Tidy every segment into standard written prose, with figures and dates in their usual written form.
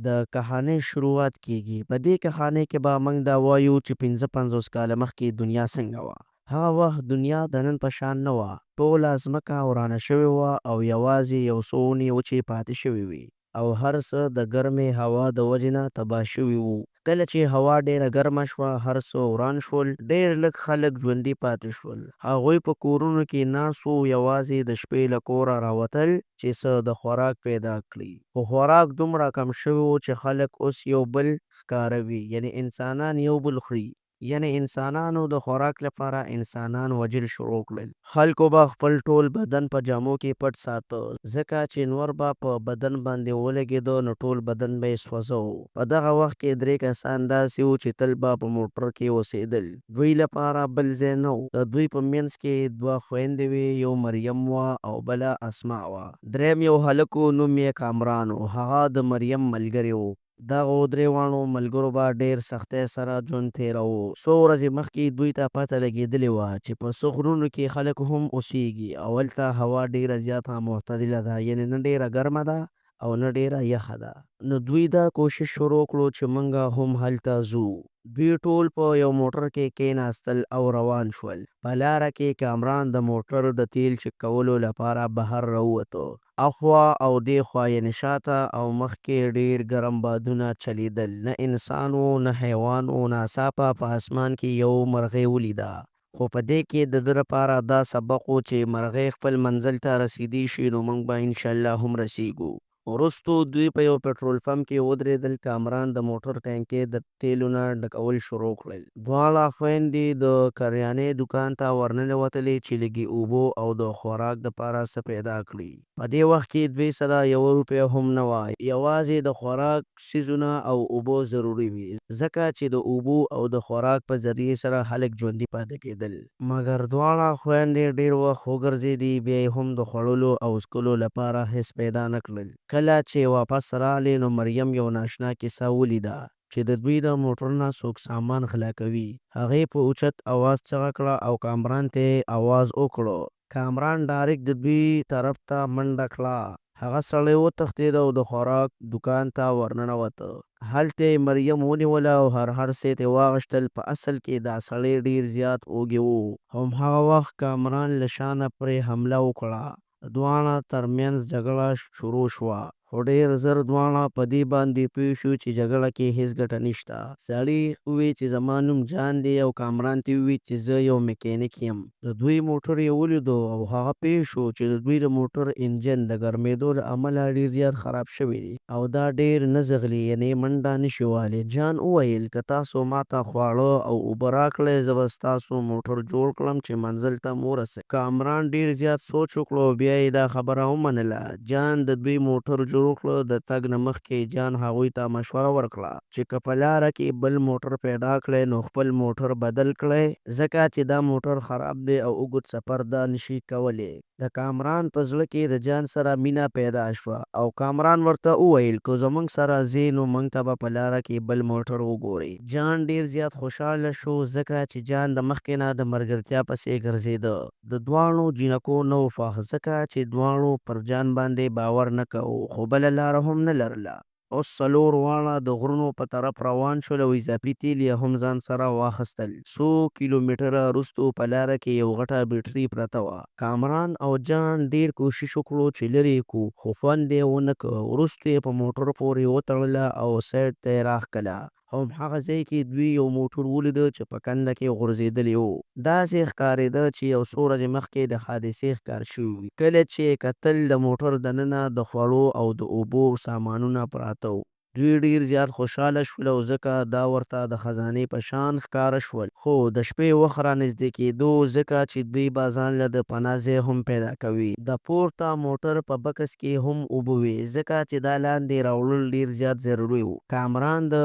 د کهانۍ شروعات کیږي. په دې کهانۍ کې به موږ دا وایو چې 55 کاله مخکې دنیا څنګه وه. هغه وخت دنیا د نن په شان نه وه. ټوله ځمکه ورانه شوې وه او یوازې یو څو ونې وچې پاتې شوې وې او هر څه د ګرمې هوا د وجې نه تباه شوي وو. کله چې هوا ډېره ګرمه شوه هر څه وران شول. ډېر لږ خلک ژوندي پاتې شول. هغوی په کورونو کې ناست وو، یوازې د شپې له کوره راوتل چې څه د خوراک پیدا کړي. خو خوراک دومره کم شوی و چې خلک اوس یو بل ښکاروي، یعنې انسانان یو بل خوري. یعنې انسانانو د خوراک لپاره انسانان وژل شروع کړل. خلکو به خپل ټول بدن په جامو کې پټ ساته، ځکه چې نور به په بدن باندې ولګېده نو ټول بدن به یې سوځه. په دغه وخت کې 3 کسان داسې وو چې تل به په موټر کې اوسېدل. دوی لپاره بل ځای نه و. د دوی په منځ کې 2 خویندې وې، یو مریم وه او بله اسماء وه. دریم یو هلک و، نوم یې کامران و. هغه د مریم ملګری و. دغو 3 واړو ملګرو به ډېر سختۍ سره ژوند تېراوه. څو ورځې مخکې دوی ته پته لګېدلې وه چې په څه غرونو کې خلک هم اوسېږي او هلته هوا ډېره زیاته معتدله ده، یعنې نه ډېره ګرمه ده او نه ډېره یخه ده. نو دوی دا کوشش شروع کړو چې موږ هم هلته ځو. دوی ټول په یو موټر کې کېناستل او روان شول. په لاره کې کامران د موټر د تیل چک کولو لپاره بهر راووته. اخوا او دېخوا یعنې شاته او مخکې ډېر ګرم بادونه چلیدل. نه انسان و نه حیوان و. ناڅاپه په اسمان کې یو مرغۍ ولیده. خو په دې کې د ده لپاره دا سبق و چې مرغۍ خپل منزل ته رسېدی شي نو موږ به انشاءالله هم رسېږو. وروستو دوی په یو پټرول پمپ کې ودرېدل. کامران د موټر ټانکۍ د تیلو نه ډکول شروع کړل. دواړه خویندې د کریانې دوکان ته ورننوتلې چې لږې اوبه او د خوراک دپاره څه پیدا کړي. په دې وخت کې دوی سره 1 روپۍ هم نه وه. یوازې د خوراک څیزونه او اوبه ضروري وي، ځکه چې د اوبو او د خوراک په ذریعې سره خلک ژوندي پاتې کېدل. مګر دواړه خویندې ډېر وخت وګرځېدې، بیا یې هم د خوړلو او څښلو لپاره هېڅ پیدا نه کړل. کله چې واپس راغلې نو مریم یو ناشنا کیسه ولیده چې د دوی د موټر نه څوک سامان غلا کوي. هغې په اوچت اواز چغه کړه او کامران ته یې اواز وکړو. کامران ډایرکټ د دوی طرف ته منډه کړه. هغه سړی وتښتېد او د خوراک دوکان ته ورننوته. هلته یې مریم ونیوله او هر څه یې ترې واخیستل. په اصل کې دا سړی ډېر زیات وږی و. هماغه وخت کامران له شانه پرې حمله وکړه. د دواړه ترمنځ جګړه شروع شوه. خو ډېر ژر دواړه په دې باندې پوه شو چې جګړه کې هېڅ ګټه نشته. سړي ووی چې زما نوم جان دی او کامران ته ووی چې زه یو میکانیک یم. د دوی موټر یې ولیدو او هغه پوه شو چې د دوی د موټر انجن د ګرمېدو له امله ډېر زیات خراب شوی دی او دا ډېر نه ځغلي، یعنې منډه نشي وهلی. جان وویل که تاسو ماته خواړه او اوبه راکړئ زه به ستاسو موټر جوړ کړم چې منزل ته مو ورسوي. کامران ډېر زیات سوچ وکړو، بیا یې دا خبره ومنله. جان د دوی موټر جوړ کړه. د تګ نه مخکې جان هغوی ته مشوره ورکړه چې که په لاره کې بل موټر پیدا کړئ نو خپل موټر بدل کړئ، ځکه چې دا موټر خراب دی او اوږد سفر دا نشي کولی. د کامران په زړه کې د جان سره مینه پیدا شوه او کامران ورته وویل که زموږ سره ځې نو موږ ته به په لاره کې بل موټر وګورئ. جان ډېر زیات خوشحاله شو، ځکه چې جان د مخکې نه د ملګرتیا پسې ګرځېده. د دواړو جینکو نه و خوښ، ځکه چې دواړو پر جان باندې باور نه کوو، خو بله لاره هم نه لرله. اوس څلور واړه د غرونو په طرف روان شول او اضافي تیل یې هم ځان سره واخیستل. څو کیلومتره وروستو په لاره کې یو غټه بیټرۍ پرته وه. کامران او جان ډېر کوشش وکړو چې لرې یې کړو، خو خوند یې ونه کړ. وروسته یې په موټر پورې وتړله او سایډ ته یې راښکله. هماغه ځای کې دوی یو موټر ولیده چې په کنده کې غورځېدلی و. داسې ښکارېده چې یو څو ورځې مخکې د حادثې ښکار شوي وي. کله چې یې کتل د موټر دننه د خوړو او د اوبو سامانونه پراته وو. دوی ډېر زیات خوشحاله شول او ځکه دا ورته د خزانې په شان ښکاره شول. خو د شپې وخت رانږدې کېدو، ځکه چې دوی به ځان له د پناه ځای هم پیدا کوي. د پورته موټر په بکس کې هم اوبه وې، ځکه چې دا لاندې راوړل ډېر زیات ضروري وو. کامران د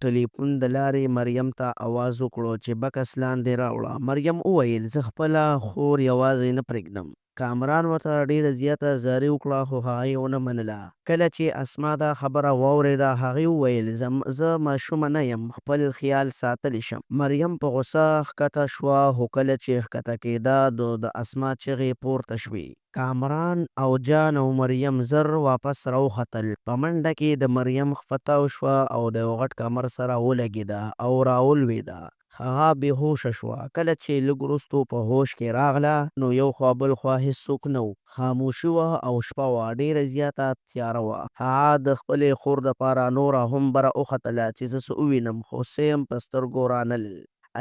ټلیفون د لارې مریم ته اواز وکړو چې بکس لاندې راوړه. مریم وویل زه خپله خور یوازې نه پرېږدم. کامران ورته ډېره زیاته زارۍ وکړه خو هغه یې ونه منله. کله چې اسما دا خبره واورېده هغې وویل زه ماشومه نه یم، خپل خیال ساتلی شم. مریم په غوسه ښکته شوه خو کله چې ښکته کېده نو د اسما چغې پورته شوې. کامران او جان او مریم زر واپس راوختل. په منډه کې د مریم خفه تاو شوه او د یو غټ کمر سره ولګېده او راولوېده. هغه بېهوشه شوه. کله چې لږ وروستو په هوش کې راغله نو یو خوا بل خوا هېڅوک نه و. خاموشي وه او شپه وه، ډېره زیاته تیاره وه. هغه د خپلې خور دپاره نوره هم بره وختله چې زه څه ووینم، خو څه یم په سترګو رانلل.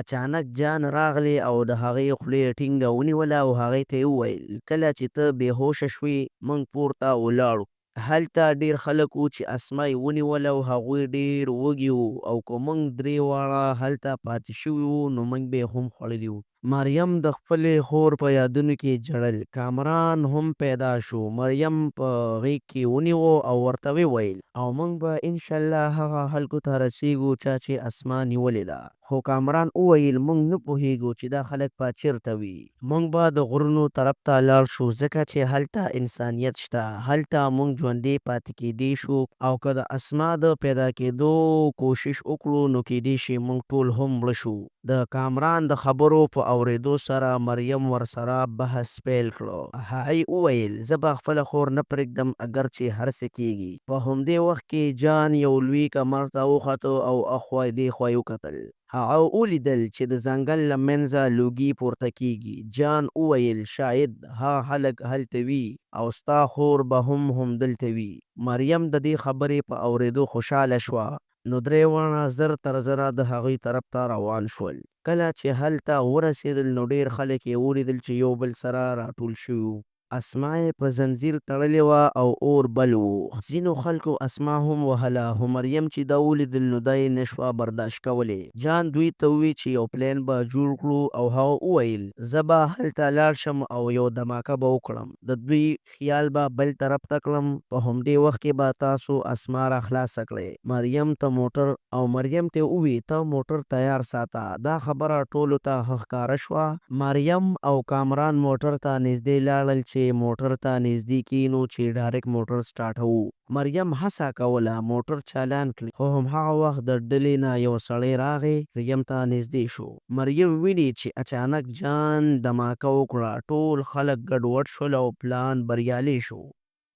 اچانک جان راغلی او د هغې خولې ټینګه ونیوله او هغې ته یې وویل کله چې ته بېهوشه شوې موږ پورته ولاړو. هلته ډېر خلک وو چې اسما یې ونیوله او هغوی ډېر وږي وو او که موږ درې واړه هلته پاتې شوي وو نو موږ به یې هم خوړلي وو. مریم د خپلې خور په یادونو کې ژړل. کامران هم پیدا شو. مریم په غېږ کې ونیو او ورته وویل او موږ به انشاءالله هغه خلکو ته رسېږو چا چې اسما نیولې ده. خو کامران وویل موږ نه پوهېږو چې دا خلک به چېرته وي. موږ به د غرونو طرف ته لاړ شو ځکه چې هلته انسانیت شته. هلته موږ ژوندي پاتې کېدی شو او که د اسما د پیدا کېدو کوشش وکړو نو کېدی شي موږ ټول هم مړه شو. د کامران د خبرو په اورېدو سره مریم ورسره بحث پیل کړو. هغې وویل زه به خپله خور نه پرېږدم اگر چې هر څه کېږي. په همدې وخت کې جان یو لوی کمر ته وختو او اخوا دېخوا یې وکتل. هغه ولیدل چې د ځنګل له منځه لوګي پورته کېږي. جان وویل شاید هغه خلک هلته وي او ستا خور به هم همدلته وي. مریم د دې خبرې په اورېدو خوشحاله شوه. نو درې واړه زر تر زره د هغوی طرف ته روان شول. کله چې هلته ورسېدل نو ډېر خلک یې ولیدل چې یو بل سره راټول شوي وو. اسما یې په زنځیر تړلې وه او اور بل و. ځینو خلکو اسما هم وهله خو مریم چې دا ولیدل نو دا یې نشوه برداشت کولی. جان دوی ته ووی چې یو پلان به جوړ کړو او هغه وویل زه به هلته لاړ شم او یو دماکه به وکړم. د دوی خیال به بل طرف ته کړم. په همدې وخت کې به تاسو اسما را خلاصه کړئ. مریم ته موټر او مریم ته ووی ته موټر تیار ساته. دا خبره ټولو ته ښه ښکاره شوه. مریم او کامران موټر ته نږدې لاړل چې موټر ته نږدې کېنو چې ډایرکټ موټر سټارټوو. مریم هڅه کوله موټر چالان کړي خو همهغه وخت د ډلې نه یو سړی راغی مریم ته نږدې شو. مریم ویني چې اچانک جان دماکه وکړه. ټول خلک ګډوډ شول او پلان بریالی شو.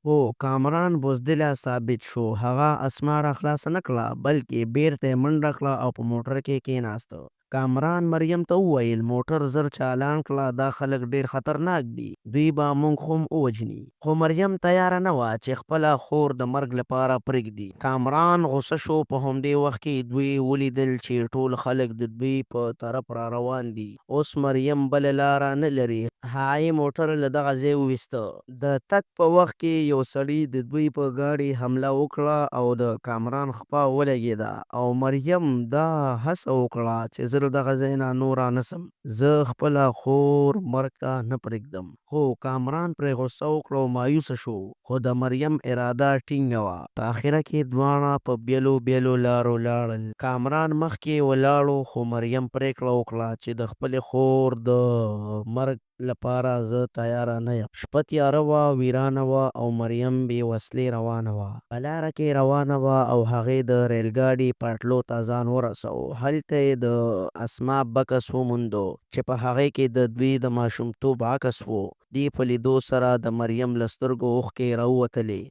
هو کامران بزدله ثابت شو. هغه اسما را خلاصه نه کړه بلکې بیرته یې منډه کړه او په موټر کې کېناسته. کامران مریم ته وویل موټر زر چالان کړه دا خلک ډېر خطرناک دي، دوی به موږ هم ووژني. خو مریم تیاره نه وه چې خپله خور د مرګ لپاره پرېږدي. کامران غوسه شو. په همدې وخت کې دوی ولیدل چې ټول خلک د دوی په طرف را روان دي. اوس مریم بله لاره نه لري. هغې موټر له دغه ځای وویسته. د تګ په وخت کې یو سړي د دوی په ګاډي حمله وکړه او د کامران خپه ولګېده او مریم دا هڅه وکړه چې زه له دغه ځای نه نور رانسم. زه خپله خور مرګ ته نه پرېږدم. خو کامران پرې غوسه وکړه او مایوسه شو. خو د مریم اراده ټینګه وه. په آخره کې دواړه په بېلو بېلو لارو لاړل. کامران مخکې ولاړو خو مریم پرېکړه وکړه چې د خپلې خور د مرګ لپاره زه تیاره نه یم. شپه تیاره وه، ویرانه وه او مریم بې وسلې روانه وه. په لاره کې روانه وه او هغې د ریل ګاډي پټلو ته ځان ورسوه. هلته یې د اسما بکس وموندو چې په هغې کې د دوی د ماشومتوب عکس و. دې په لیدو سره د مریم له سترګو اوښکې راووتلې.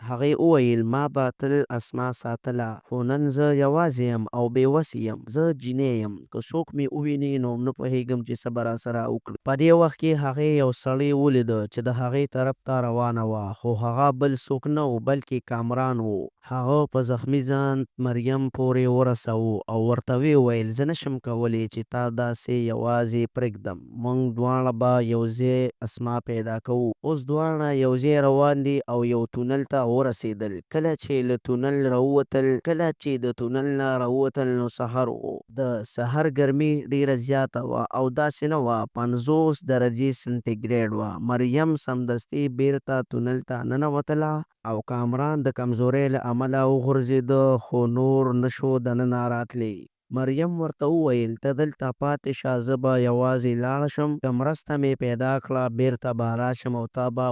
هغې وویل ما به تل اسما ساتله خو نن زه یوازې یم او بېوسې یم. زه جینۍ یم. که څوک مې وویني نو نه پوهېږم چې څه به راسره وکړي. په دې وخت کې هغې یو سړی ولیده چې د هغې طرف ته روانه وه خو هغه بل څوک نه و بلکې کامران و. هغه په زخمي ځان مریم پورې ورساوه او ورته وویل زه نشم کولی چې تا داسې یوازې پرېږدم. موږ دواړه به یو ځای اسما پیدا کوو. اوس دواړه یو ځای روان دي او یو تونل ته ورسېدل. کله چې د تونل نه راووتل نو سهار و. د سهار ګرمي ډېره زیاته وه او داسې نه وه 50 درجې سانتي ګریډ وه. مریم سمدستي بیرته تونل ته ننوتله او کامران د کمزورۍ له امله وغورځېده خو نور نشو دننه راتلی. مریم ورته وویل ته دلته پاتې شه زه به یوازې لاړه شم که مرسته مې پیدا کړه بیرته به راشم او تا به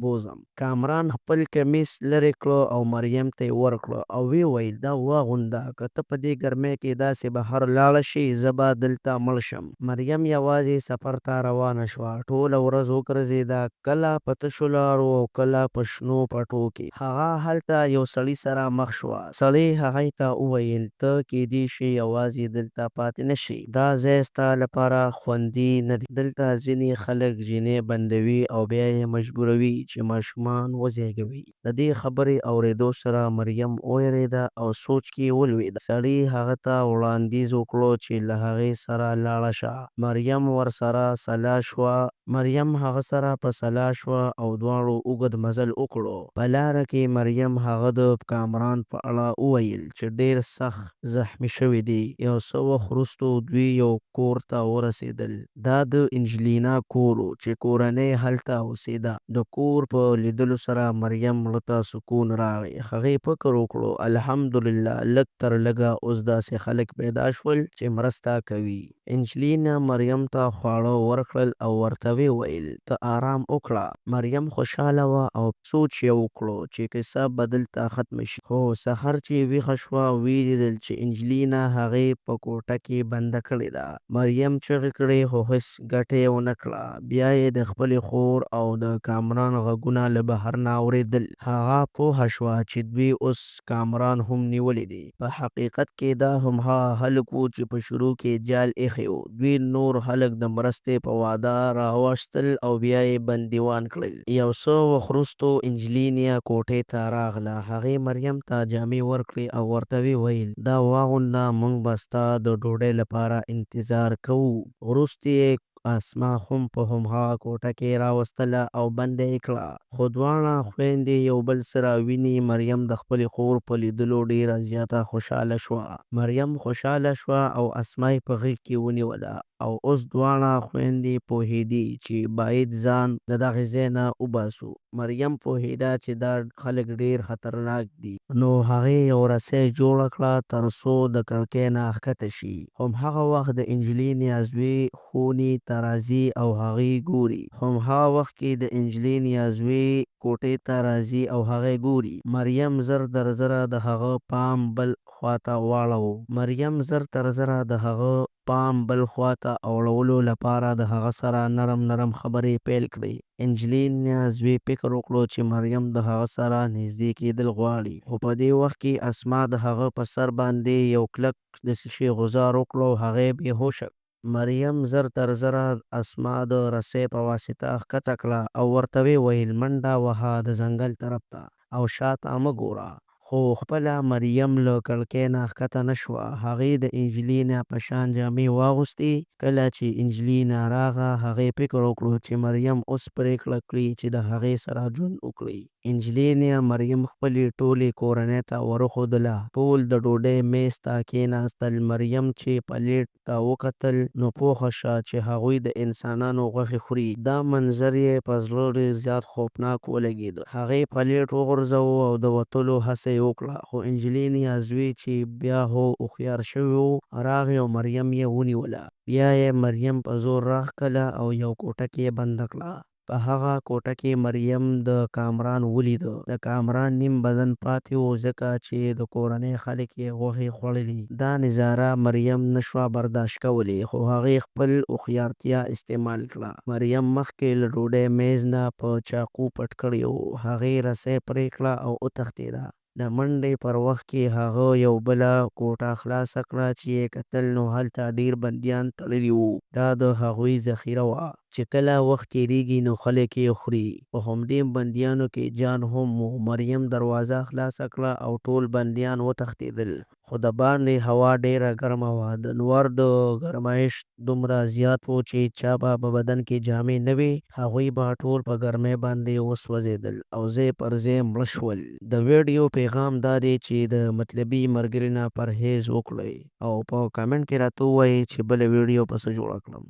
بوزم. کامران خپل کمیس لرې کړه او مریم ته یې ورکړه او وی ویل دا واغونده که ته په دې ګرمۍ کې داسې بهر لاړه شې زه به دلته مړ شم. مریم یوازې سفر ته روانه شوه. ټوله ورځ وګرځېده، کله په تشو لارو او کله په شنو پټو کې. هغه هلته یو سړي سره مخ شوه. سړي هغې ته وویل ته کیدای شي یوازې دلته پاتې نه شې. دا ځای ستا لپاره خوندي نه دی. دلته ځینې خلک جینۍ بندوي او بیا یې مجبوروي چې ماشومان وزېږوي. د دې خبرې اورېدو سره مریم وویرېده او سوچ کې ولوېده. سړي هغه ته وړاندیز وکړو چې له هغې سره لاړه شه. مریم ورسره سلا شوه. مریم هغه سره په سلا شوه او دواړو اوږد مزل وکړو. په لاره کې مریم هغه د کامران په اړه وویل چې ډېر سخت زخمي شوی دی. یو څه وخت وروسته دوی یو کور ته ورسېدل. دا د انجلینا کور و چې کورنۍ هلته اوسېده. د کور په لیدلو سره مریم زړه ته سکون راغی. هغې فکر وکړو الحمدلله لږ تر لږه اوس داسې خلک پیدا شول چې مرسته کوي. انجلینا مریم ته خواړه ورکړل او ورته ویې ویل ته آرام وکړه. مریم خوشحاله وه او سوچ یې وکړو چې کیسه به دلته ختمه شي. خو سحر چې ویښه شوه ویې لیدل چې انجلینا هغې په کوټه کې بنده کړې ده. مریم چغې کړې خو هېڅ ګټه یې ونه کړه. بیا یې د خپلې خور او د کامران غږونه له بهر نه اورېدل. هغه پوهه شوه چې دوی اوس کامران هم نیولی دی. په حقیقت کې دا هم هغه هلک و چې په شروع کې جال ایښی و. دوی نور هلک د مرستې په وعده راوستل او بیا یې بندیوان کړل. یو څه وخت وروسته انجلینا کوټې ته راغله. هغې مریم ته جامې ورکړې او ورته ویې ویل دا واغونده موږ به ستا د ډوډۍ لپاره انتظار کوو. وروسته یې اسما هم په هماغه کوټه کې راوستله او بنده یې کړه. خو دواړه خویندې یو بل سره ویني. مریم د خپلې خور په لیدلو ډېره زیاته خوشحاله شوه. مریم خوشحاله شوه او اسما یې په غېږ کې ونیوله او اوس دواړه خویندې پوهېدې چې باید ځان د دغه ځای نه وباسو. مریم پوهېده چې دا خلک ډېر خطرناک دي نو هغې یو رسۍ جوړه کړه تر څو د کړکۍ نه ښکته شي. هماغه وخت د انجلینا زوی خونې ته راځي او هغې ګوري. هماغه وخت کې د انجلینا زوی کوټې ته راځي او هغې ګوري. مریم زر تر زره د هغه پام بل خواته واړاوه. مریم زر تر زره د هغه پام بل خواته اړولو لپاره د هغه سره نرم خبرې پیل کړې. انجلینا زوی فکر وکړو چې مریم د هغه سره نږدې کېدل غواړي. خو په دې وخت کې اسما د هغه په سر باندې یو کلک دسیسې غوځار وکړو. هغې بېهوشه مریم زر تر زره اسما د رسۍ په واسطه ښکته کړه او ورته ویې ویل منډه وهه د ځنګل طرف ته او شاته مه ګوره. خو خپله مریم له کړکۍ نه ښکته نه شوه. هغې د انجلینا په شان جامې واغوستې. کله چې انجلینا راغله هغې فکر وکړو چې مریم اوس پرېکړه کړې چې د هغې سره ژوند وکړي. انجلینا مریم خپلې ټولې کورنۍ ته ورښودله. ټول د ډوډۍ میز ته کېناستل. مریم چې پلیټ ته وکتل نو پوهه شوه چې هغوی د انسانانو غوښې خوري. دا منظر یې په زړه ډېر زیات خوفناک ولګېد. هغې پلیټ وغورځاوه او د وتلو هڅه یې وکړه. خو انجلینا زوی چې بیا هوښیار شوی و راغی او مریم یې ونیوله. بیا یې مریم په زور راښکله او یو کوټه کې بنده کړه. په هغه کوټه کې مریم د کامران ولیده. د کامران نیم بدن پاتې و ځکه چې د کورنۍ خلک یې غوښې خوړلې. دا نظاره مریم نشوه برداشت کولی خو هغې خپل هوښیارتیا استعمال کړه. مریم مخکې له ډوډۍ میز نه په چاقو پټ کړی و. هغې رسۍ پرې کړه او وتښتېده. د منډې پر وخت کې هغه یو بله کوټه خلاصه کړه چې یې کتل نو هلته ډېر بندیان تړلي وو. دا د هغوی ذخیره وه چې کله وخت تېرېږي نو خلک یې خوري. په همدې بندیانو کې جان هم و. مریم دروازه خلاصه کړه او ټول بندیان وتښتېدل. خو د باندې هوا ډېره ګرمه وه. د نور د ګرمایش دومره زیات و چې چا به په بدن کې جامې نه وې. هغوی به ټول په ګرمۍ باندې وسوځېدل او ځای پر ځای مړه شول. د ویډیو پیغام دا دی چې د مطلبي ملګري نه پرهیز وکړئ او په کمنټ کې راته ووایئ چې بله ویډیو په څه جوړه کړم.